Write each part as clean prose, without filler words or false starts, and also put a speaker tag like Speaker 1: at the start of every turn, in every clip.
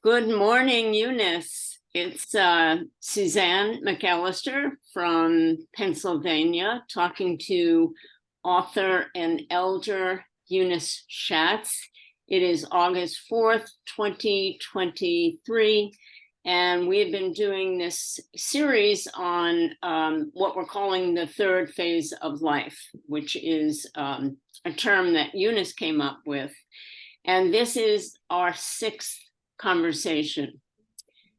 Speaker 1: Good morning, Eunice. It's Suzanne McAllister from Pennsylvania talking to author and elder Eunice Schatz. It is August 4th, 2023, and we have been doing this series on what we're calling the third phase of life, which is a term that Eunice came up with. And this is our sixth conversation.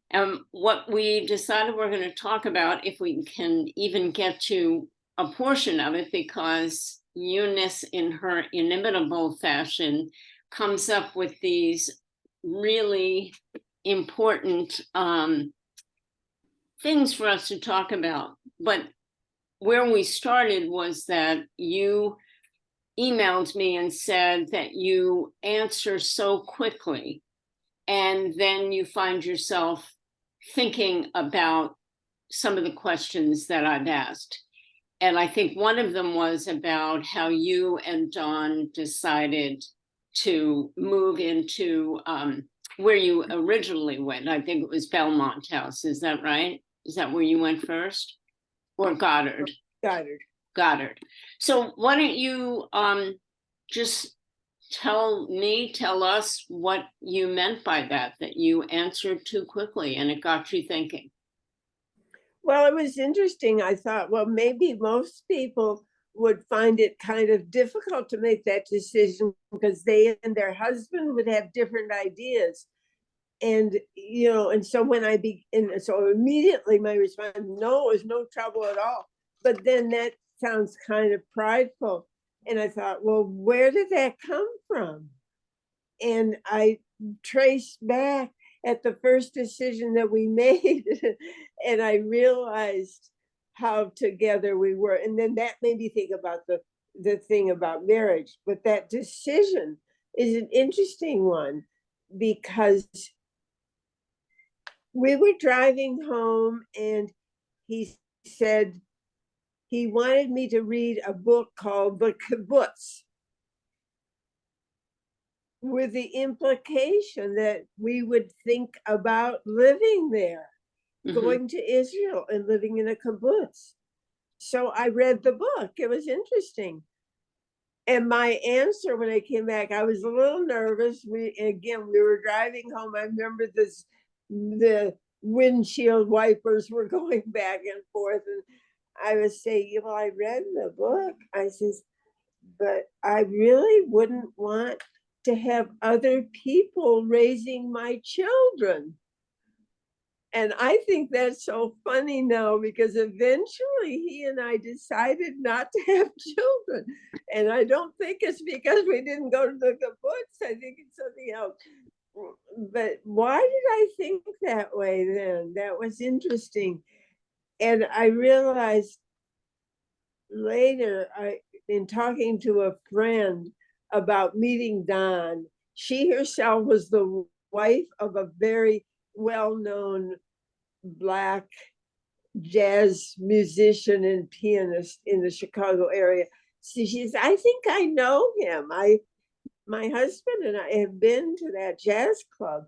Speaker 1: And what we decided we're going to talk about, if we can even get to a portion of it, because Eunice, in her inimitable fashion, comes up with these really important things for us to talk about. But where we started was that you emailed me and said that you answer so quickly, and then you find yourself thinking about some of the questions that I've asked. And I think one of them was about how you and Don decided to move into where you originally went. I think it was Belmont House. Is that right? Is that where you went first? Or Goddard? Goddard. So why don't you just tell us what you meant by that you answered too quickly and it got you thinking.
Speaker 2: Well, it was interesting. I thought, well, maybe most people would find it kind of difficult to make that decision because they and their husband would have different ideas. And, and so so immediately my response, no, it was no trouble at all. But then that sounds kind of prideful. And I thought, well, where did that come from? And I traced back at the first decision that we made, and I realized how together we were. And then that made me think about the thing about marriage. But that decision is an interesting one because we were driving home and he said he wanted me to read a book called The Kibbutz, with the implication that we would think about living there, going to Israel and living in a kibbutz. So I read the book. It was interesting. And my answer when I came back, I was a little nervous. We were driving home. I remember the windshield wipers were going back and forth. And I was saying, I read the book. I says, but I really wouldn't want to have other people raising my children. And I think that's so funny now because eventually he and I decided not to have children. And I don't think it's because we didn't go to the kibbutz. I think it's something else. But why did I think that way then? That was interesting. And I realized later, in talking to a friend about meeting Don, she herself was the wife of a very well-known Black jazz musician and pianist in the Chicago area. So she says, I think I know him. My husband and I have been to that jazz club.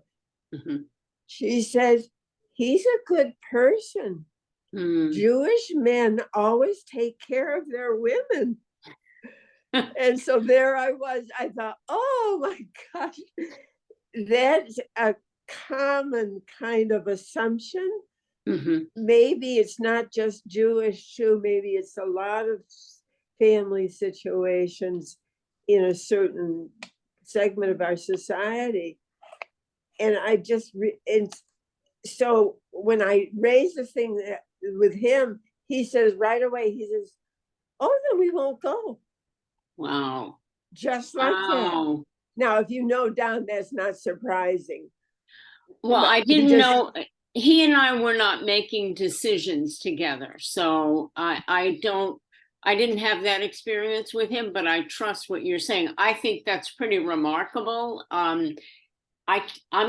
Speaker 2: She says, he's a good person. Jewish men always take care of their women. And so there I was. I thought, oh my gosh, that's a common kind of assumption. Maybe it's not just Jewish too. Maybe it's a lot of family situations in a certain segment of our society. And so when I raised the thing with him, he says right away, he says, oh, then we won't go.
Speaker 1: Wow.
Speaker 2: Just like that. Now, if you know Don, that's not surprising.
Speaker 1: Well, I didn't know. He and I were not making decisions together. So I didn't have that experience with him, but I trust what you're saying. I think that's pretty remarkable. I'm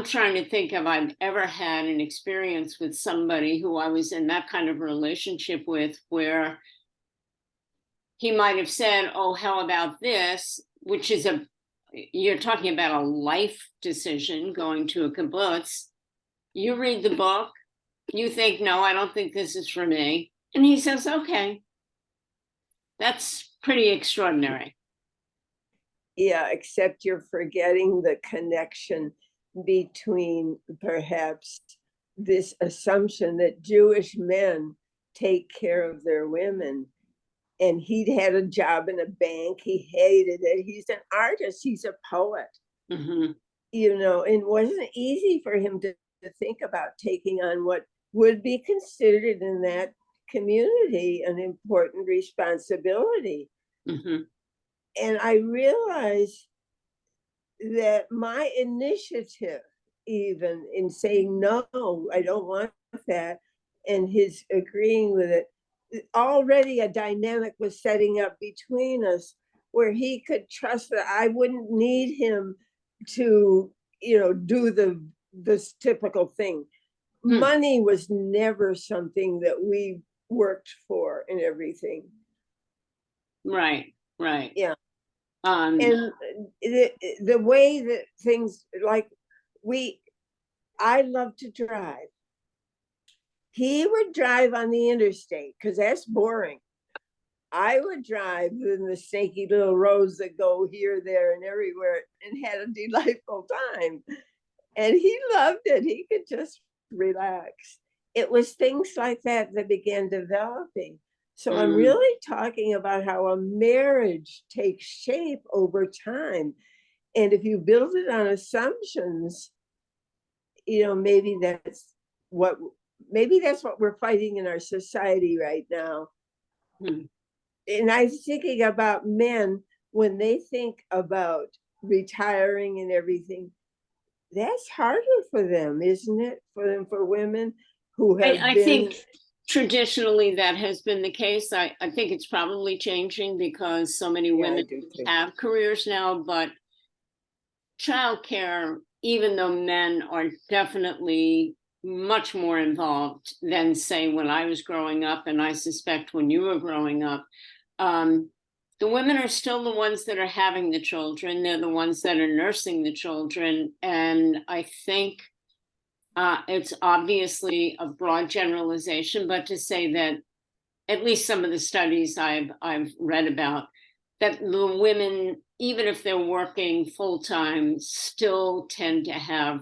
Speaker 1: trying to think if I've ever had an experience with somebody who I was in that kind of relationship with where he might have said, oh, how about this? Which is you're talking about a life decision, going to a kibbutz. You read the book, you think, no, I don't think this is for me. And he says, okay, that's pretty extraordinary.
Speaker 2: Yeah, except you're forgetting the connection between perhaps this assumption that Jewish men take care of their women. And he'd had a job in a bank. He hated it. He's an artist. He's a poet.
Speaker 1: Mm-hmm.
Speaker 2: You know, and it wasn't easy for him to think about taking on what would be considered in that community an important responsibility.
Speaker 1: Mm-hmm.
Speaker 2: And I realized that my initiative, even in saying, no, I don't want that, and his agreeing with it, already a dynamic was setting up between us where he could trust that I wouldn't need him to, you know, do this typical thing. Money was never something that we worked for and everything.
Speaker 1: Right, right.
Speaker 2: Yeah.
Speaker 1: And
Speaker 2: the way that things, like, I love to drive. He would drive on the interstate because that's boring. I would drive in the snaky little roads that go here, there, and everywhere, and had a delightful time. And he loved it. He could just relax. It was things like that that began developing. So I'm really talking about how a marriage takes shape over time. And if you build it on assumptions, you know, maybe that's what we're fighting in our society right now. And I'm thinking about men when they think about retiring and everything. That's harder for them, isn't it? For women who have
Speaker 1: I think traditionally that has been the case. I think it's probably changing because so many women have careers now, but childcare, even though men are definitely much more involved than, say, when I was growing up, and I suspect when you were growing up, the women are still the ones that are having the children. They're the ones that are nursing the children. And I think it's obviously a broad generalization, but to say that at least some of the studies I've read about, that the women, even if they're working full time, still tend to have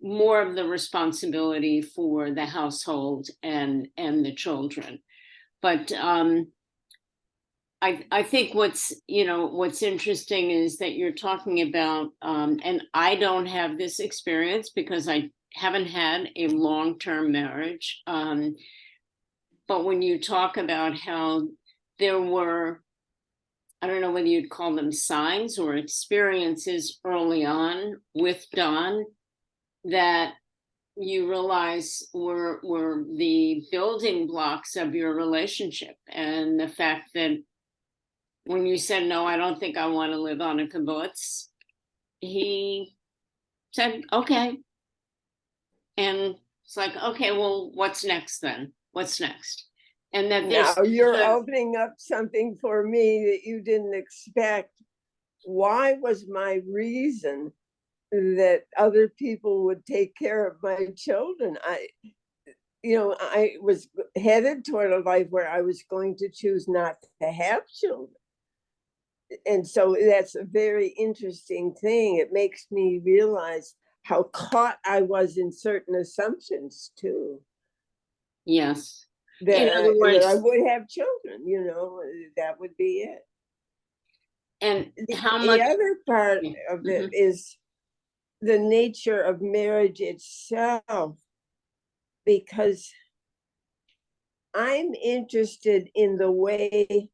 Speaker 1: more of the responsibility for the household and the children. But I think what's interesting is that you're talking about, and I don't have this experience because I haven't had a long-term marriage. But when you talk about how there were, I don't know whether you'd call them signs or experiences early on with Don that you realize were the building blocks of your relationship, and the fact that when you said, no, I don't think I want to live on a kibbutz, he said, okay. And it's like, okay, well, what's next then? What's next? And that
Speaker 2: now you're opening up something for me that you didn't expect. Why was my reason that other people would take care of my children? I was headed toward a life where I was going to choose not to have children. And so that's a very interesting thing. It makes me realize how caught I was in certain assumptions too.
Speaker 1: Yes.
Speaker 2: That, in other words, that I would have children, that would be it.
Speaker 1: And how
Speaker 2: the other part of it is the nature of marriage itself, because I'm interested in the way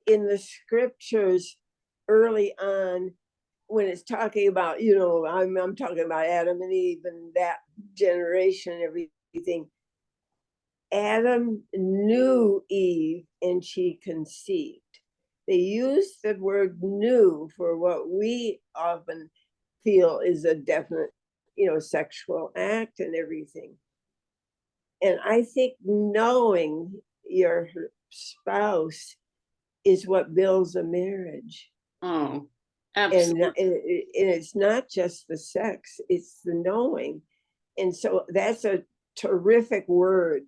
Speaker 2: in the scriptures early on when it's talking about, I'm talking about Adam and Eve and that generation and everything. Adam knew Eve and she conceived. They use the word knew for what we often feel is a definite, sexual act and everything. And I think knowing your spouse is what builds a marriage.
Speaker 1: Oh, absolutely.
Speaker 2: And it's not just the sex, it's the knowing. And so that's a terrific word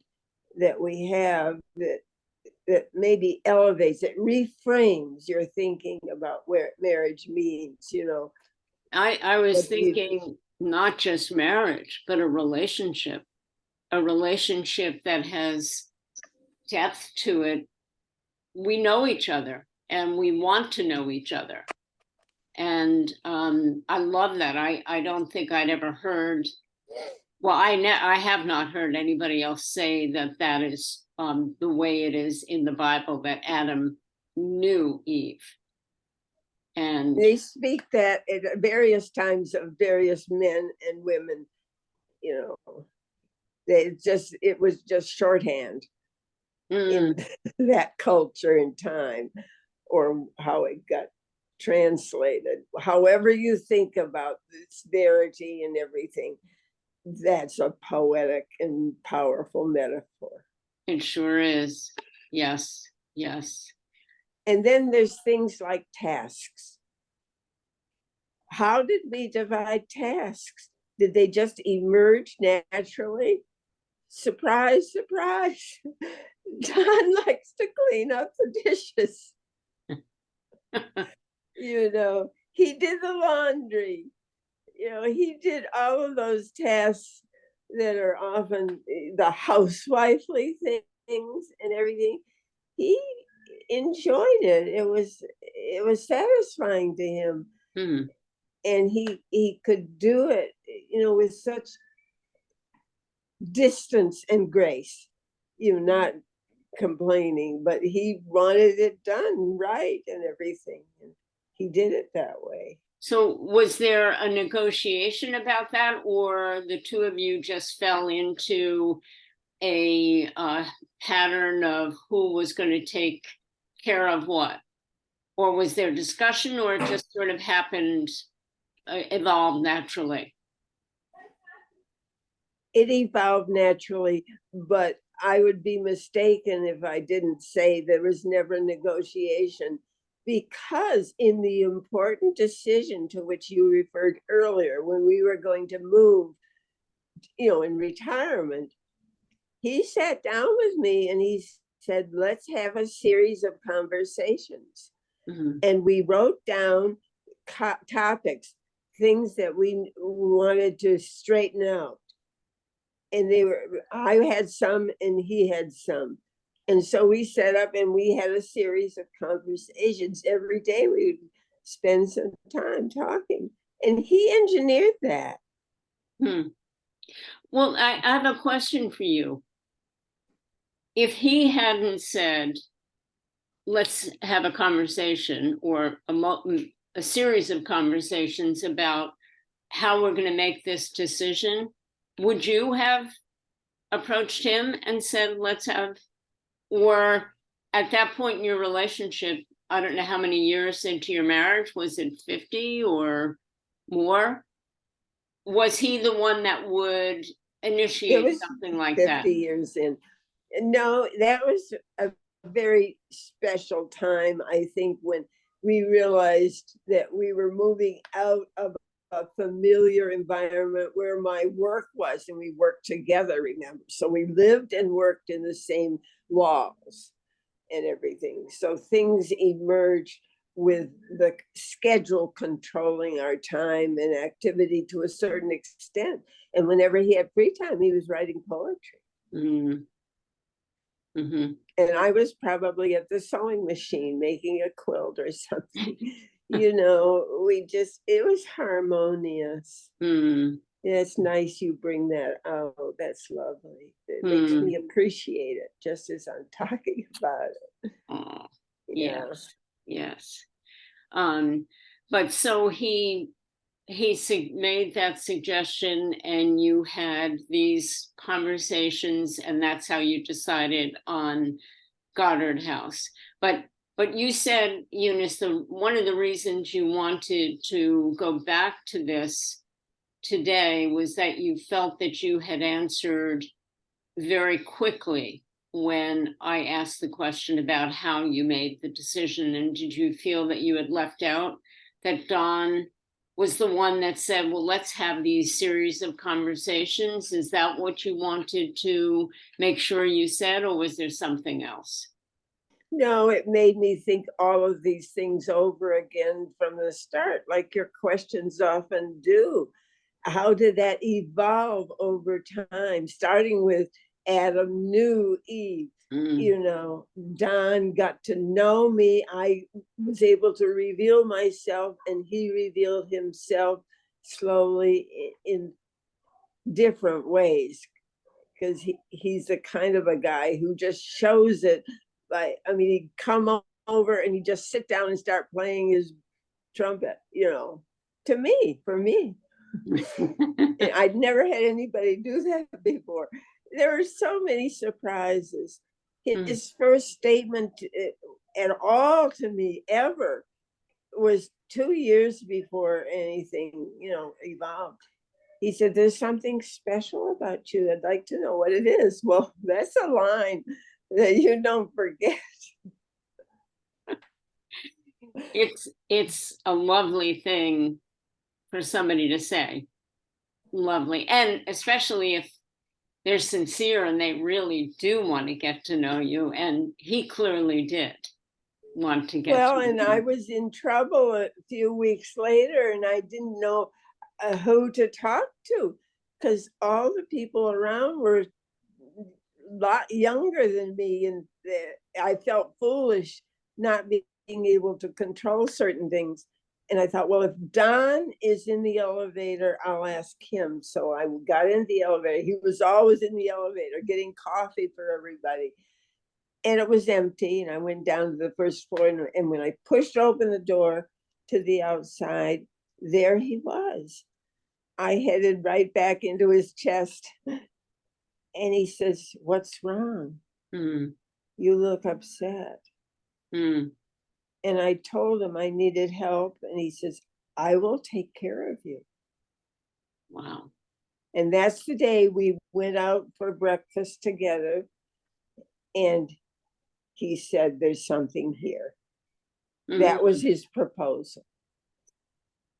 Speaker 2: that we have that maybe elevates, it reframes your thinking about where marriage means, you know.
Speaker 1: I was
Speaker 2: What do you-
Speaker 1: thinking not just marriage, but a relationship that has depth to it. We know each other and we want to know each other. And I love that. I don't think I'd ever heard, well, I have not heard anybody else say that that is the way it is in the Bible, that Adam knew Eve. And
Speaker 2: They speak that at various times of various men and women, you know. It was just shorthand in that culture and time, or how it got translated. However you think about this verity and everything, that's a poetic and powerful metaphor.
Speaker 1: it sure is. Yes, yes.
Speaker 2: And then there's things like tasks. How did we divide tasks? Did they just emerge naturally? Surprise, surprise. John likes to clean up the dishes. You know, he did the laundry. You know, he did all of those tasks that are often the housewifely things and everything. He enjoyed it. It was satisfying to him. And he could do it, you know, with such distance and grace, you know, not complaining, but he wanted it done right and everything. And he did it that way.
Speaker 1: So was there a negotiation about that, or the two of you just fell into a pattern of who was going to take care of what? Or was there discussion, or it just sort of happened, evolved naturally?
Speaker 2: It evolved naturally, but I would be mistaken if I didn't say there was never negotiation, because in the important decision to which you referred earlier, when we were going to move, you know, in retirement, he sat down with me and he said, let's have a series of conversations. And we wrote down topics, things that we wanted to straighten out. And I had some and he had some. And so we set up and we had a series of conversations. Every day we would spend some time talking. And he engineered that.
Speaker 1: Well, I have a question for you. If he hadn't said, let's have a conversation, or a series of conversations about how we're going to make this decision, would you have approached him and said, let's have, or at that point in your relationship, I don't know how many years into your marriage, was it 50 or more? Was he the one that would initiate something like
Speaker 2: 50
Speaker 1: that?
Speaker 2: 50 years in. No, that was a very special time, I think, when we realized that we were moving out of a familiar environment where my work was, and we worked together, remember? So we lived and worked in the same walls and everything. So things emerged with the schedule controlling our time and activity to a certain extent. And whenever he had free time, he was writing poetry. And I was probably at the sewing machine making a quilt or something. You know, it was harmonious. It's nice you bring that out. That's lovely. It makes me appreciate it just as I'm talking about it.
Speaker 1: Oh, yes, yes. But so he made that suggestion and you had these conversations, and that's how you decided on Goddard House. But you said, Eunice, one of the reasons you wanted to go back to this today was that you felt that you had answered very quickly when I asked the question about how you made the decision. And did you feel that you had left out that Don was the one that said, well, let's have these series of conversations. Is that what you wanted to make sure you said, or was there something else?
Speaker 2: No, it made me think all of these things over again from the start, like your questions often do. How did that evolve over time, starting with Adam knew Eve? Don got to know me. I was able to reveal myself, and he revealed himself slowly in different ways, because he's the kind of a guy who just shows it. Like, I mean, he'd come over and he'd just sit down and start playing his trumpet, to me, for me. I'd never had anybody do that before. There were so many surprises. His first statement at all to me ever was 2 years before anything, evolved. He said, there's something special about you. I'd like to know what it is. Well, that's a line that you don't forget.
Speaker 1: It's a lovely thing for somebody to say. Lovely. And especially if they're sincere and they really do want to get to know you. And he clearly did want to get to know you.
Speaker 2: And I was in trouble a few weeks later, and I didn't know who to talk to, because all the people around were a lot younger than me, and I felt foolish not being able to control certain things. And I thought, well, if Don is in the elevator, I'll ask him. So I got in the elevator. He was always in the elevator getting coffee for everybody. And it was empty. And I went down to the first floor. And when I pushed open the door to the outside, there he was. I headed right back into his chest. And he says, what's wrong? You look upset. And I told him I needed help. And he says, I will take care of you.
Speaker 1: Wow.
Speaker 2: And that's the day we went out for breakfast together. And he said, there's something here. That was his proposal.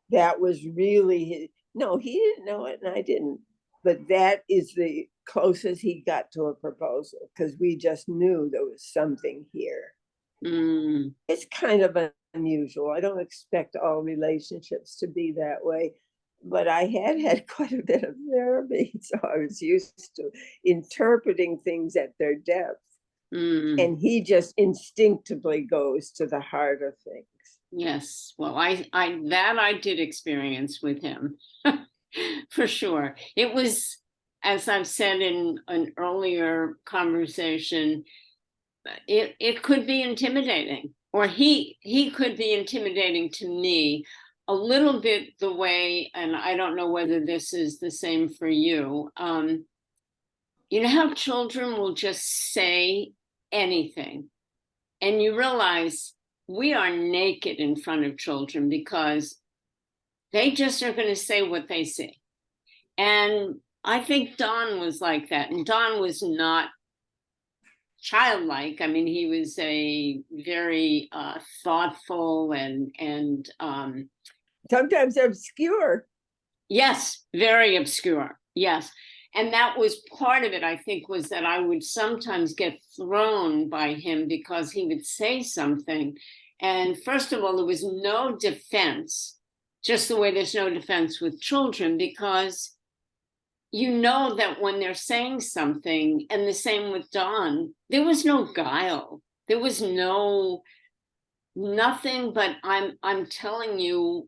Speaker 2: That was really his. No, he didn't know it and I didn't. But that is the closest he got to a proposal, because we just knew there was something here. It's kind of unusual. I don't expect all relationships to be that way, but I had quite a bit of therapy, so I was used to interpreting things at their depth. And he just instinctively goes to the heart of things.
Speaker 1: Yes, well, I did experience with him, for sure. It was, as I've said in an earlier conversation, it could be intimidating, or he could be intimidating to me a little bit, the way, and I don't know whether this is the same for you. You know how children will just say anything, and you realize we are naked in front of children because they just are going to say what they see. And I think Don was like that. And Don was not childlike. I mean, he was a very thoughtful and
Speaker 2: sometimes obscure.
Speaker 1: Yes, very obscure. Yes. And that was part of it, I think, was that I would sometimes get thrown by him because he would say something. And first of all, there was no defense, just the way there's no defense with children, because you know that when they're saying something, and the same with Don, there was no guile. There was nothing, but I'm telling you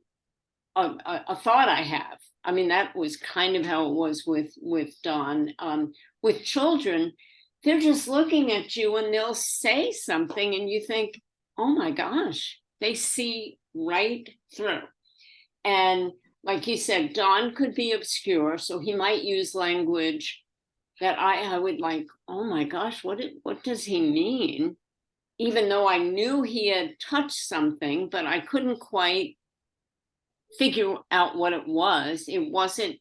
Speaker 1: a thought I have. I mean, that was kind of how it was with Don. With children, they're just looking at you and they'll say something and you think, oh my gosh, they see right through. And like you said, Don could be obscure, so he might use language that I would like, oh my gosh, what does he mean? Even though I knew he had touched something, but I couldn't quite figure out what it was. It wasn't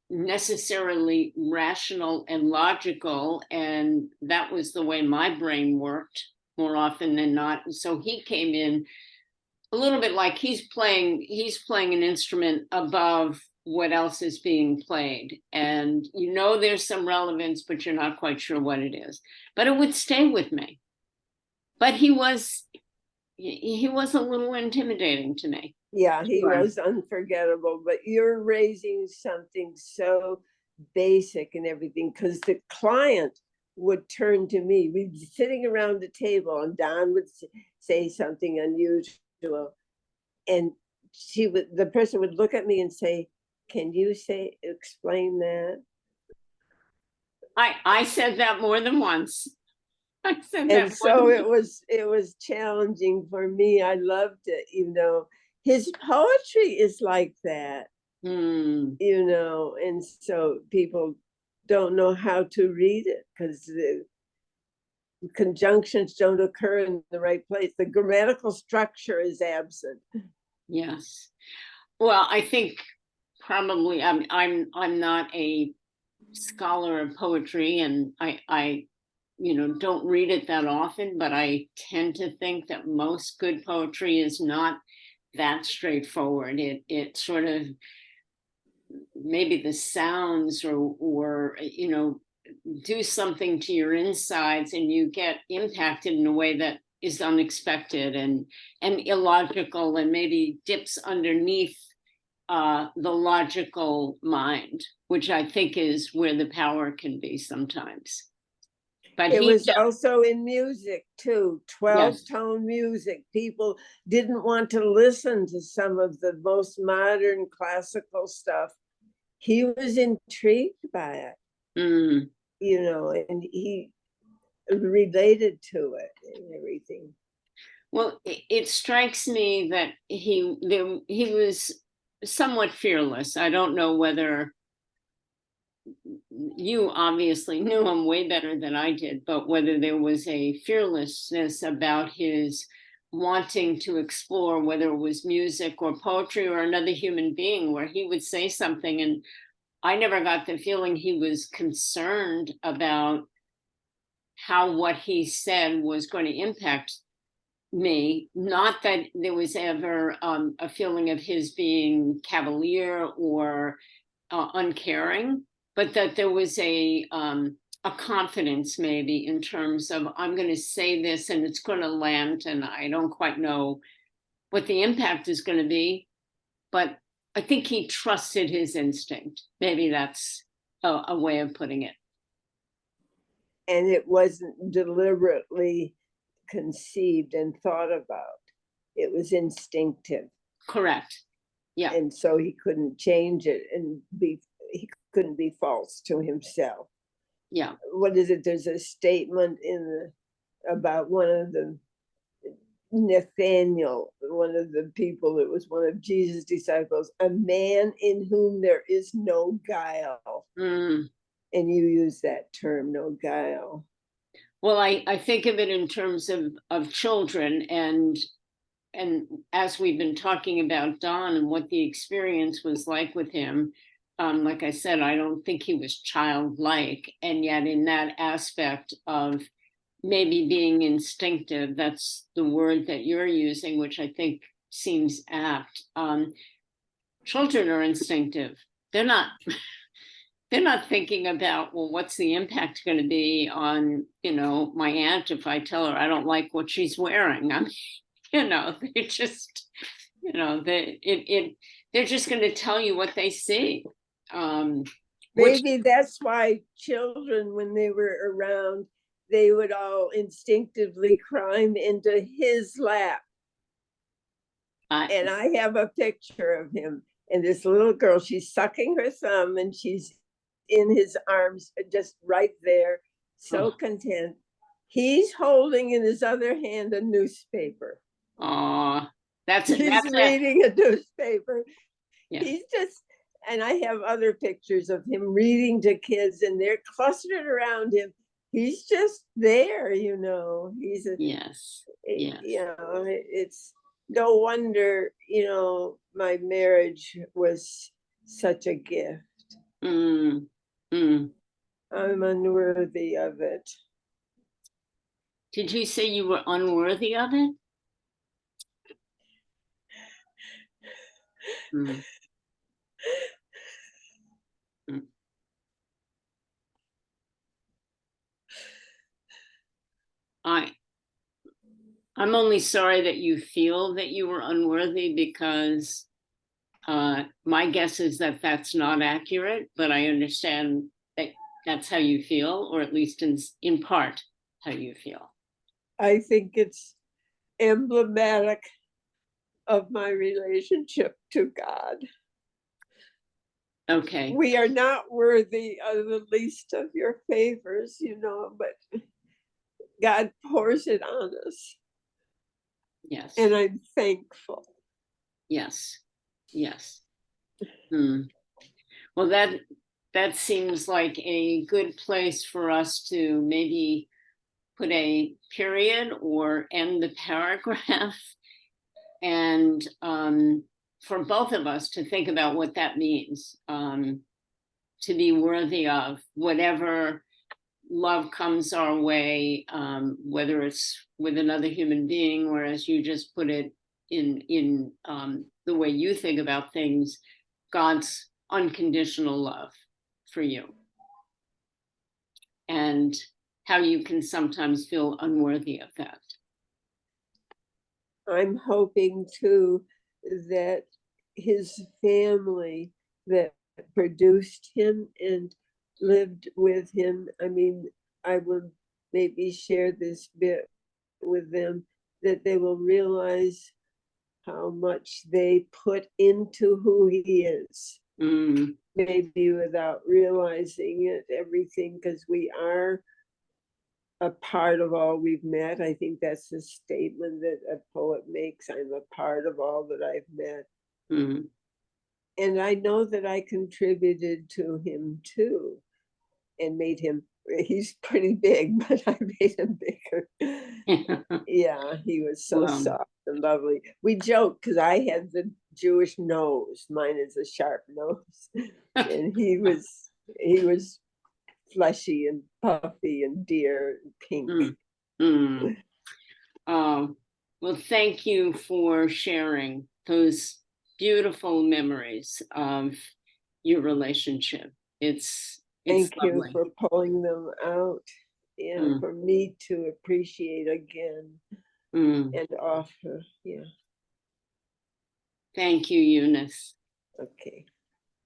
Speaker 1: necessarily rational and logical, and that was the way my brain worked more often than not. So he came in a little bit like he's playing an instrument above what else is being played, and you know there's some relevance, but you're not quite sure what it is. But it would stay with me. But he was a little intimidating to me.
Speaker 2: Yeah, he
Speaker 1: Sure.
Speaker 2: was unforgettable, but you're raising something so basic and everything, because the client would turn to me. We'd be sitting around the table and Don would say something unusual, and the person would look at me and say, can you explain that?
Speaker 1: I said that more than once. I said
Speaker 2: And
Speaker 1: that
Speaker 2: so it was challenging for me. I loved it, his poetry is like that.
Speaker 1: Hmm.
Speaker 2: And so people don't know how to read it because the conjunctions don't occur in the right place. The grammatical structure is absent.
Speaker 1: Yes. Well, I think probably I'm not a scholar of poetry, and I don't read it that often, but I tend to think that most good poetry is not that straightforward. It sort of, maybe the sounds or do something to your insides, and you get impacted in a way that is unexpected and illogical, and maybe dips underneath the logical mind, which I think is where the power can be sometimes. But
Speaker 2: it was also in music too, 12-tone music. People didn't want to listen to some of the most modern classical stuff. He was intrigued by it, and he related to it and everything.
Speaker 1: Well, it strikes me that he was somewhat fearless. I don't know whether you obviously knew him way better than I did, but whether there was a fearlessness about his wanting to explore, whether it was music or poetry or another human being, where he would say something and I never got the feeling he was concerned about how what he said was going to impact me. Not that there was ever a feeling of his being cavalier or uncaring, but that there was a confidence maybe in terms of, I'm going to say this and it's going to land, and I don't quite know what the impact is going to be, but I think he trusted his instinct. Maybe that's a way of putting it.
Speaker 2: And it wasn't deliberately conceived and thought about. It was instinctive.
Speaker 1: Correct. Yeah.
Speaker 2: And so he couldn't change it and he couldn't be false to himself.
Speaker 1: Yeah.
Speaker 2: What is it? There's a statement about one of the Nathaniel, one of the people that was one of Jesus' disciples, a man in whom there is no guile.
Speaker 1: Mm.
Speaker 2: And you use that term, no guile.
Speaker 1: Well, I think of it in terms of children, and as we've been talking about Don and what the experience was like with him, like I said, I don't think he was childlike, and yet in that aspect of maybe being instinctive, that's the word that you're using, which I think seems apt. Children are instinctive. They're not thinking about, well, what's the impact going to be on, my aunt if I tell her I don't like what she's wearing. I mean, they just, they're just going to tell you what they see.
Speaker 2: Maybe that's why children, when they were around, they would all instinctively climb into his lap. And I have a picture of him and this little girl, she's sucking her thumb and she's in his arms, just right there, so content. He's holding in his other hand a newspaper. He's reading a newspaper. Yeah. He's just, and I have other pictures of him reading to kids and they're clustered around him. He's just there, he's
Speaker 1: yes.
Speaker 2: It's no wonder, my marriage was such a gift. I'm unworthy of it.
Speaker 1: Did you say you were unworthy of it? Mm. Mm. I'm only sorry that you feel that you were unworthy, because my guess is that that's not accurate, but I understand that that's how you feel, or at least in part how you feel.
Speaker 2: I think it's emblematic of my relationship to God.
Speaker 1: Okay.
Speaker 2: We are not worthy of the least of your favors, but God pours it on us.
Speaker 1: Yes.
Speaker 2: And I'm thankful.
Speaker 1: Yes. Yes. Well, that seems like a good place for us to maybe put a period or end the paragraph, and for both of us to think about what that means, to be worthy of whatever love comes our way, whether it's with another human being, or as you just put it in the way you think about things, God's unconditional love for you, and how you can sometimes feel unworthy of that.
Speaker 2: I'm hoping too that his family that produced him and lived with him, I will maybe share this bit with them, that they will realize how much they put into who he is. Maybe without realizing it, everything, because we are a part of all we've met. I think that's the statement that a poet makes. I'm a part of all that I've met. And I know that I contributed to him too, and made him, he's pretty big, but I made him bigger. Yeah, he was so soft and lovely. We joke because I had the Jewish nose. Mine is a sharp nose. And he was fleshy and puffy and dear and pink.
Speaker 1: Well, thank you for sharing those beautiful memories of your relationship. It's
Speaker 2: Thank you
Speaker 1: lovely.
Speaker 2: for pulling them out, and for me to appreciate again and offer. Yeah.
Speaker 1: Thank you, Eunice.
Speaker 2: Okay.